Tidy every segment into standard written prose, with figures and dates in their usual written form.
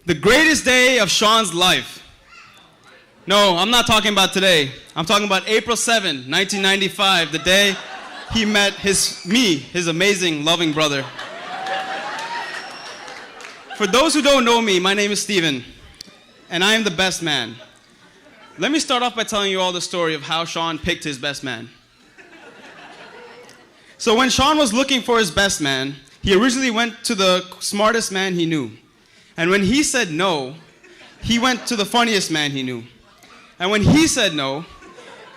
The greatest day of Shawn's life. No, I'm not talking about today. I'm talking about April 7, 1995, the day he met his amazing, loving brother. For those who don't know me, my name is Steven, and I am the best man. Let me start off by telling you all the story of how Shawn picked his best man. So when Shawn was looking for his best man, he originally went to the smartest man he knew. And when he said no, he went to the funniest man he knew. And when he said no,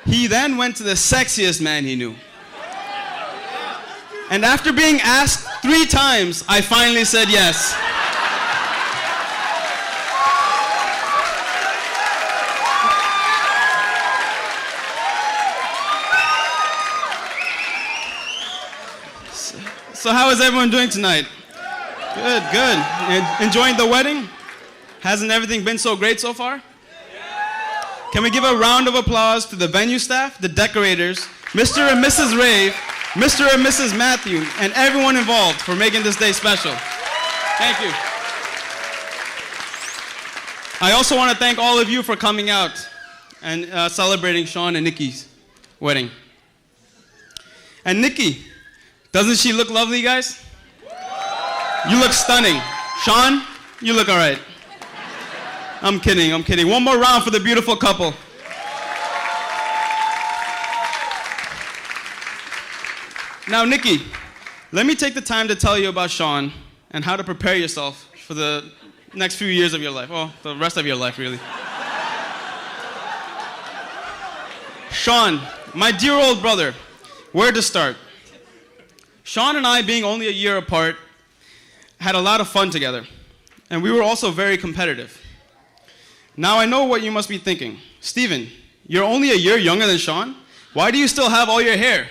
he then went to the sexiest man he knew. And after being asked 3 times, I finally said yes. So how is everyone doing tonight? Good, good. Enjoying the wedding? Hasn't everything been so great so far? Can we give a round of applause to the venue staff, the decorators, Mr. and Mrs. Rave, Mr. and Mrs. Matthew, and everyone involved for making this day special. Thank you. I also want to thank all of you for coming out and celebrating Shawn and Nikki's wedding. And Nikki, doesn't she look lovely, guys? You look stunning. Shawn, you look all right. I'm kidding, I'm kidding. One more round for the beautiful couple. Now, Nikki, let me take the time to tell you about Shawn and how to prepare yourself for the next few years of your life. Well, the rest of your life, really. Shawn, my dear old brother, where to start? Shawn and I, being only a year apart, had a lot of fun together, and we were also very competitive. Now I know what you must be thinking. Steven, you're only a year younger than Shawn? Why do you still have all your hair?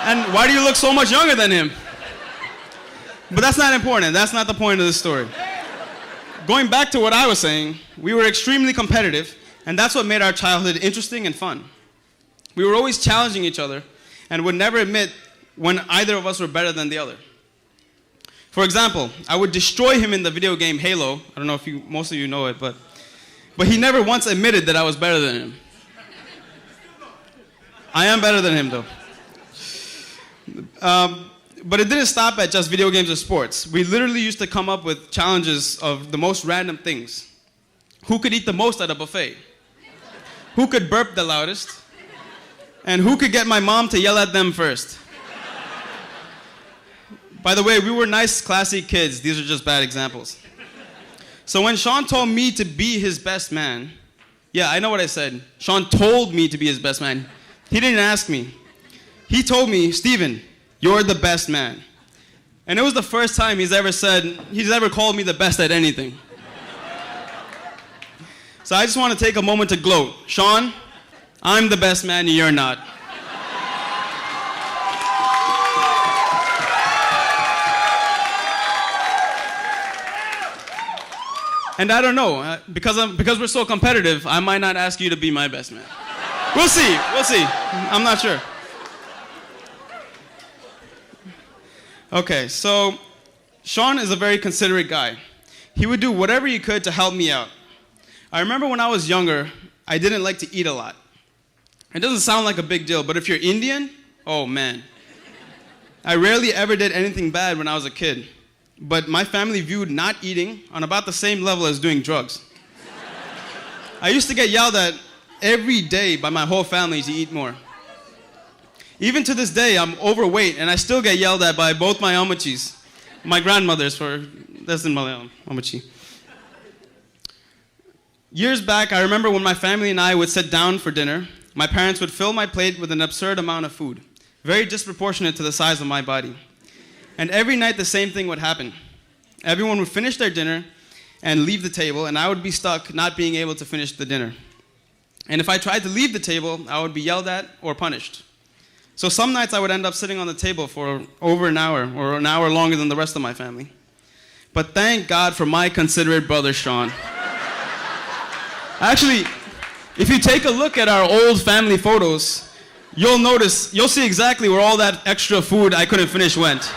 And why do you look so much younger than him? But that's not important. That's not the point of the story. Going back to what I was saying, we were extremely competitive, and that's what made our childhood interesting and fun. We were always challenging each other and would never admit when either of us were better than the other. For example, I would destroy him in the video game Halo. I don't know if most of you know it, but he never once admitted that I was better than him. I am better than him, though. But it didn't stop at just video games or sports. We literally used to come up with challenges of the most random things. Who could eat the most at a buffet? Who could burp the loudest? And who could get my mom to yell at them first? By the way, we were nice, classy kids. These are just bad examples. So when Shawn told me to be his best man, yeah, I know what I said. Shawn told me to be his best man. He didn't ask me. He told me, Steven, you're the best man. And it was the first time he's ever called me the best at anything. So I just want to take a moment to gloat. Shawn, I'm the best man and you're not. And I don't know, because we're so competitive, I might not ask you to be my best man. We'll see, I'm not sure. Okay, so Shawn is a very considerate guy. He would do whatever he could to help me out. I remember when I was younger, I didn't like to eat a lot. It doesn't sound like a big deal, but if you're Indian, oh man. I rarely ever did anything bad when I was a kid. But my family viewed not eating on about the same level as doing drugs. I used to get yelled at every day by my whole family to eat more. Even to this day, I'm overweight, and I still get yelled at by both my amachis, my grandmothers that's in Malayalam, amachi. Years back, I remember when my family and I would sit down for dinner, my parents would fill my plate with an absurd amount of food, very disproportionate to the size of my body. And every night the same thing would happen. Everyone would finish their dinner and leave the table, and I would be stuck not being able to finish the dinner. And if I tried to leave the table, I would be yelled at or punished. So some nights I would end up sitting on the table for over an hour, or an hour longer than the rest of my family. But thank God for my considerate brother, Shawn. Actually, if you take a look at our old family photos, you'll see exactly where all that extra food I couldn't finish went.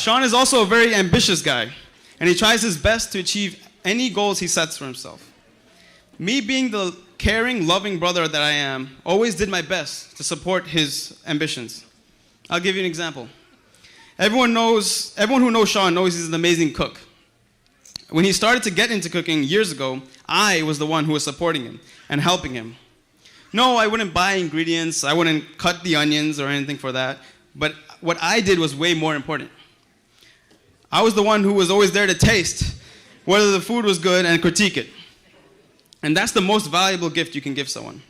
Shawn is also a very ambitious guy, and he tries his best to achieve any goals he sets for himself. Me being the caring, loving brother that I am, always did my best to support his ambitions. I'll give you an example. Everyone who knows Shawn knows he's an amazing cook. When he started to get into cooking years ago, I was the one who was supporting him and helping him. No, I wouldn't buy ingredients, I wouldn't cut the onions or anything for that, but what I did was way more important. I was the one who was always there to taste whether the food was good and critique it. And that's the most valuable gift you can give someone.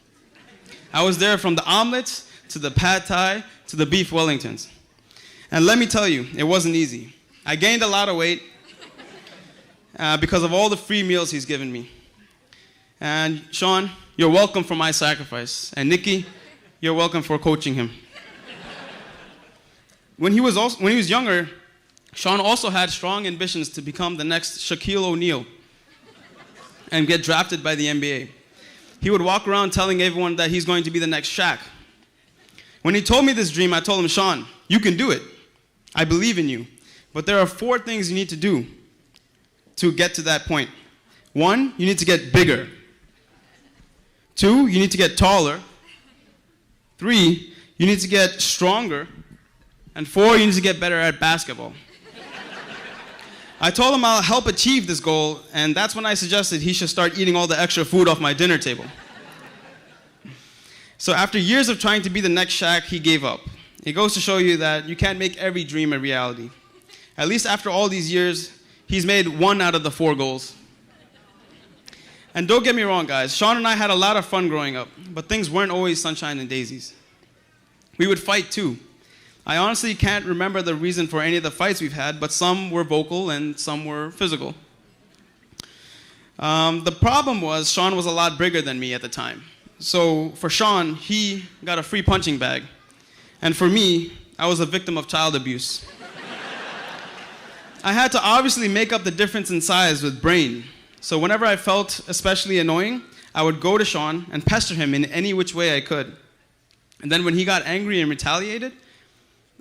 I was there from the omelets to the pad thai to the beef Wellingtons. And let me tell you, it wasn't easy. I gained a lot of weight because of all the free meals he's given me. And Shawn, you're welcome for my sacrifice. And Nikki, you're welcome for coaching him. When he was younger, Shawn also had strong ambitions to become the next Shaquille O'Neal and get drafted by the NBA. He would walk around telling everyone that he's going to be the next Shaq. When he told me this dream, I told him, Shawn, you can do it. I believe in you. But there are 4 things you need to do to get to that point. 1, you need to get bigger. 2, you need to get taller. 3, you need to get stronger. And 4, you need to get better at basketball. I told him I'll help achieve this goal, and that's when I suggested he should start eating all the extra food off my dinner table. So after years of trying to be the next Shaq, he gave up. It goes to show you that you can't make every dream a reality. At least after all these years, he's made 1 out of the 4 goals. And don't get me wrong, guys. Shawn and I had a lot of fun growing up, but things weren't always sunshine and daisies. We would fight too. I honestly can't remember the reason for any of the fights we've had, but some were vocal and some were physical. The problem was Shawn was a lot bigger than me at the time. So for Shawn, he got a free punching bag. And for me, I was a victim of child abuse. I had to obviously make up the difference in size with brain. So whenever I felt especially annoying, I would go to Shawn and pester him in any which way I could. And then when he got angry and retaliated,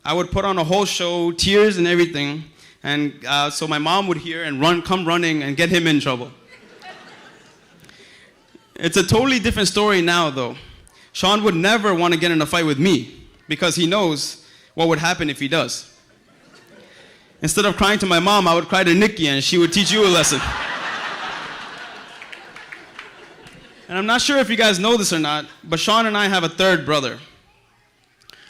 I would put on a whole show, tears and everything, and so my mom would hear and come running and get him in trouble. It's a totally different story now, though. Shawn would never want to get in a fight with me because he knows what would happen if he does. Instead of crying to my mom, I would cry to Nikki, and she would teach you a lesson. And I'm not sure if you guys know this or not, but Shawn and I have a 3rd brother.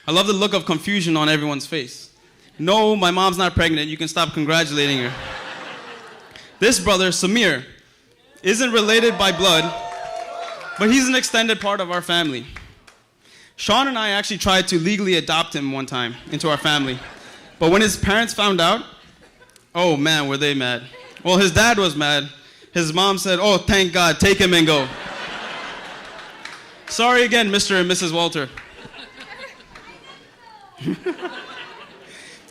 I love the look of confusion on everyone's face. No, my mom's not pregnant. You can stop congratulating her. This brother, Samir, isn't related by blood, but he's an extended part of our family. Shawn and I actually tried to legally adopt him one time into our family. But when his parents found out, oh man, were they mad. Well, his dad was mad. His mom said, oh, thank God, take him and go. Sorry again, Mr. and Mrs. Walter.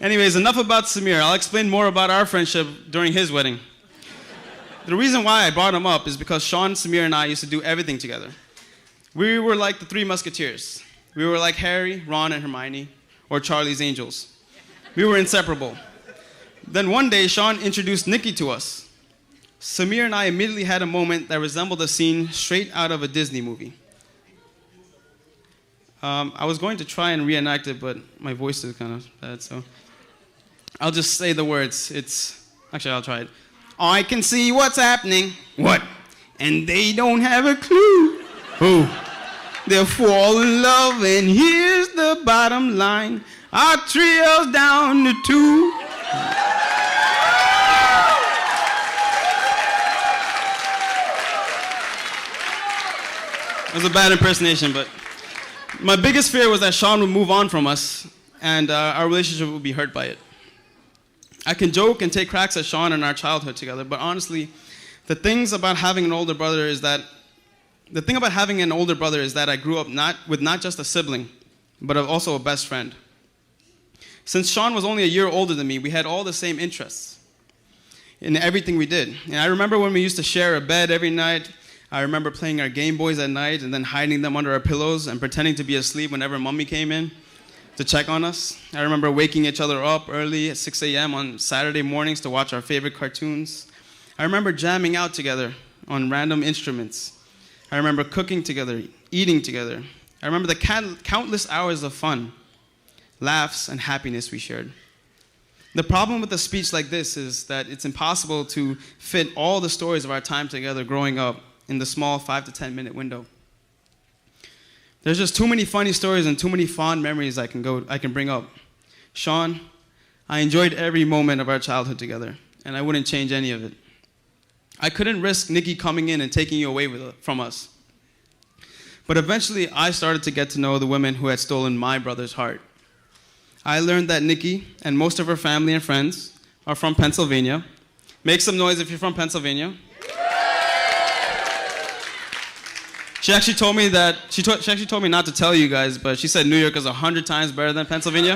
Anyways, enough about Samir. I'll explain more about our friendship during his wedding. The reason why I brought him up is because Shawn, Samir, and I used to do everything together. We were like the 3 Musketeers. We were like Harry, Ron, and Hermione, or Charlie's Angels. We were inseparable. Then one day, Shawn introduced Nikki to us. Samir and I immediately had a moment that resembled a scene straight out of a Disney movie. I was going to try and reenact it, but my voice is kind of bad, so I'll just say the words. Actually, I'll try it. I can see what's happening. What? And they don't have a clue. Who? They'll fall in love, and here's the bottom line. Our trio's down to 2. It was a bad impersonation, but my biggest fear was that Shawn would move on from us and our relationship would be hurt by it. I can joke and take cracks at Shawn and our childhood together, but honestly, the thing about having an older brother is that I grew up with not just a sibling, but also a best friend. Since Shawn was only a year older than me, we had all the same interests in everything we did. And I remember when we used to share a bed every night. I remember playing our Game Boys at night and then hiding them under our pillows and pretending to be asleep whenever Mommy came in. to check on us. I remember waking each other up early at 6 a.m. on Saturday mornings to watch our favorite cartoons. I remember jamming out together on random instruments. I remember cooking together, eating together. I remember the countless hours of fun, laughs, and happiness we shared. The problem with a speech like this is that it's impossible to fit all the stories of our time together growing up in the small 5 to 10 minute window. There's just too many funny stories and too many fond memories I can bring up. Shawn, I enjoyed every moment of our childhood together, and I wouldn't change any of it. I couldn't risk Nikki coming in and taking you away from us. But eventually, I started to get to know the women who had stolen my brother's heart. I learned that Nikki and most of her family and friends are from Pennsylvania. Make some noise if you're from Pennsylvania. She actually told me not to tell you guys, but she said New York is 100 times better than Pennsylvania.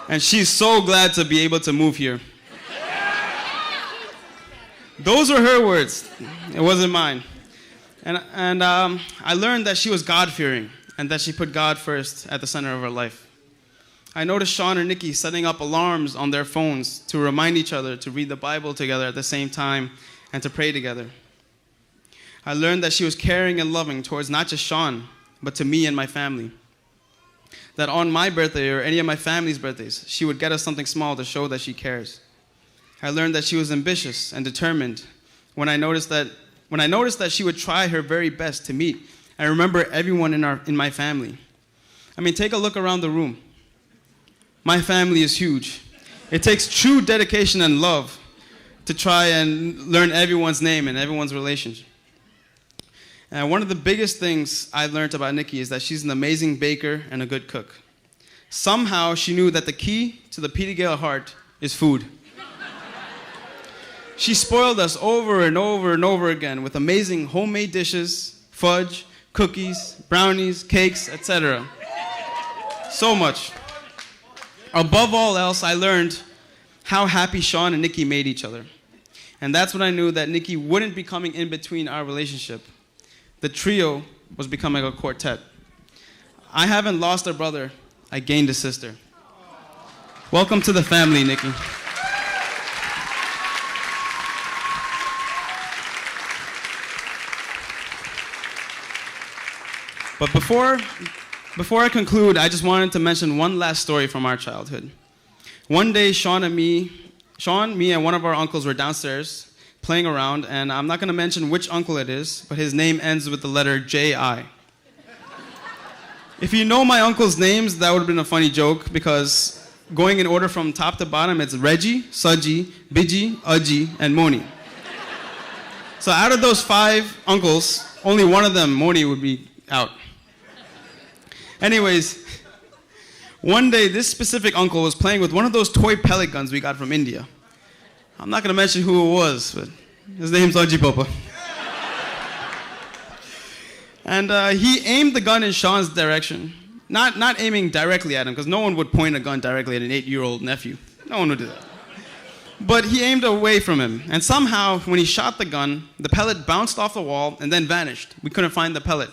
And she's so glad to be able to move here. Those were her words. It wasn't mine. And I learned that she was God-fearing and that she put God first at the center of her life. I noticed Shawn and Nikki setting up alarms on their phones to remind each other to read the Bible together at the same time and to pray together. I learned that she was caring and loving towards not just Shawn, but to me and my family. That on my birthday or any of my family's birthdays, she would get us something small to show that she cares. I learned that she was ambitious and determined when I noticed that she would try her very best to meet and remember everyone in my family. I mean, take a look around the room. My family is huge. It takes true dedication and love to try and learn everyone's name and everyone's relationship. And one of the biggest things I learned about Nikki is that she's an amazing baker and a good cook. Somehow she knew that the key to the Peter Gale heart is food. She spoiled us over and over and over again with amazing homemade dishes, fudge, cookies, brownies, cakes, etc. So much. Above all else, I learned how happy Shawn and Nikki made each other. And that's when I knew that Nikki wouldn't be coming in between our relationship. The trio was becoming a quartet. I haven't lost a brother, I gained a sister. Welcome to the family, Nikki. But before I conclude, I just wanted to mention one last story from our childhood. One day, Shawn, me, and one of our uncles were downstairs playing around, and I'm not going to mention which uncle it is, but his name ends with the letter J-I. If you know my uncle's names, that would have been a funny joke, because going in order from top to bottom, it's Reggie, Saji, Biji, Aji, and Moni. So out of those 5 uncles, only one of them, Moni, would be out. Anyways, one day this specific uncle was playing with one of those toy pellet guns we got from India. I'm not going to mention who it was, but his name's Aji Papa. And he aimed the gun in Shawn's direction. Not aiming directly at him, because no one would point a gun directly at an 8-year-old nephew. No one would do that. But he aimed away from him. And somehow, when he shot the gun, the pellet bounced off the wall and then vanished. We couldn't find the pellet.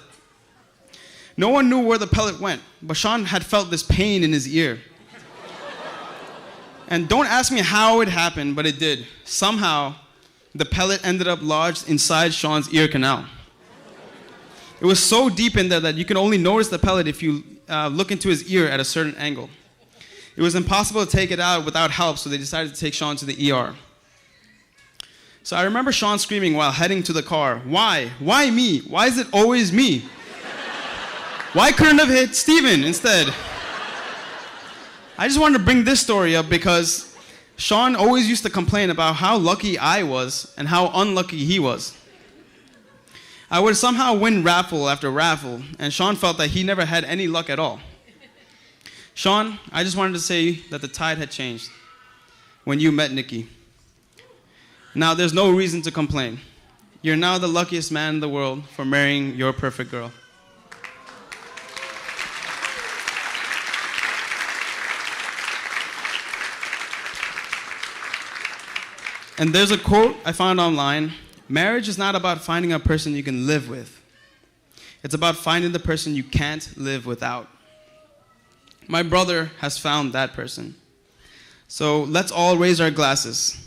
No one knew where the pellet went, but Shawn had felt this pain in his ear. And don't ask me how it happened, but it did. Somehow, the pellet ended up lodged inside Shawn's ear canal. It was so deep in there that you can only notice the pellet if you look into his ear at a certain angle. It was impossible to take it out without help, so they decided to take Shawn to the ER. So I remember Shawn screaming while heading to the car, "Why? Why me? Why is it always me? Why couldn't I have hit Steven instead?" I just wanted to bring this story up because Shawn always used to complain about how lucky I was and how unlucky he was. I would somehow win raffle after raffle, and Shawn felt that he never had any luck at all. Shawn, I just wanted to say that the tide had changed when you met Nikki. Now there's no reason to complain. You're now the luckiest man in the world for marrying your perfect girl. And there's a quote I found online Marriage is not about finding a person you can live with. It's about finding the person you can't live without. My brother has found that person. So let's all raise our glasses.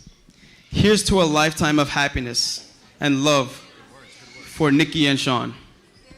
Here's to a lifetime of happiness and love for Nikki and Shawn.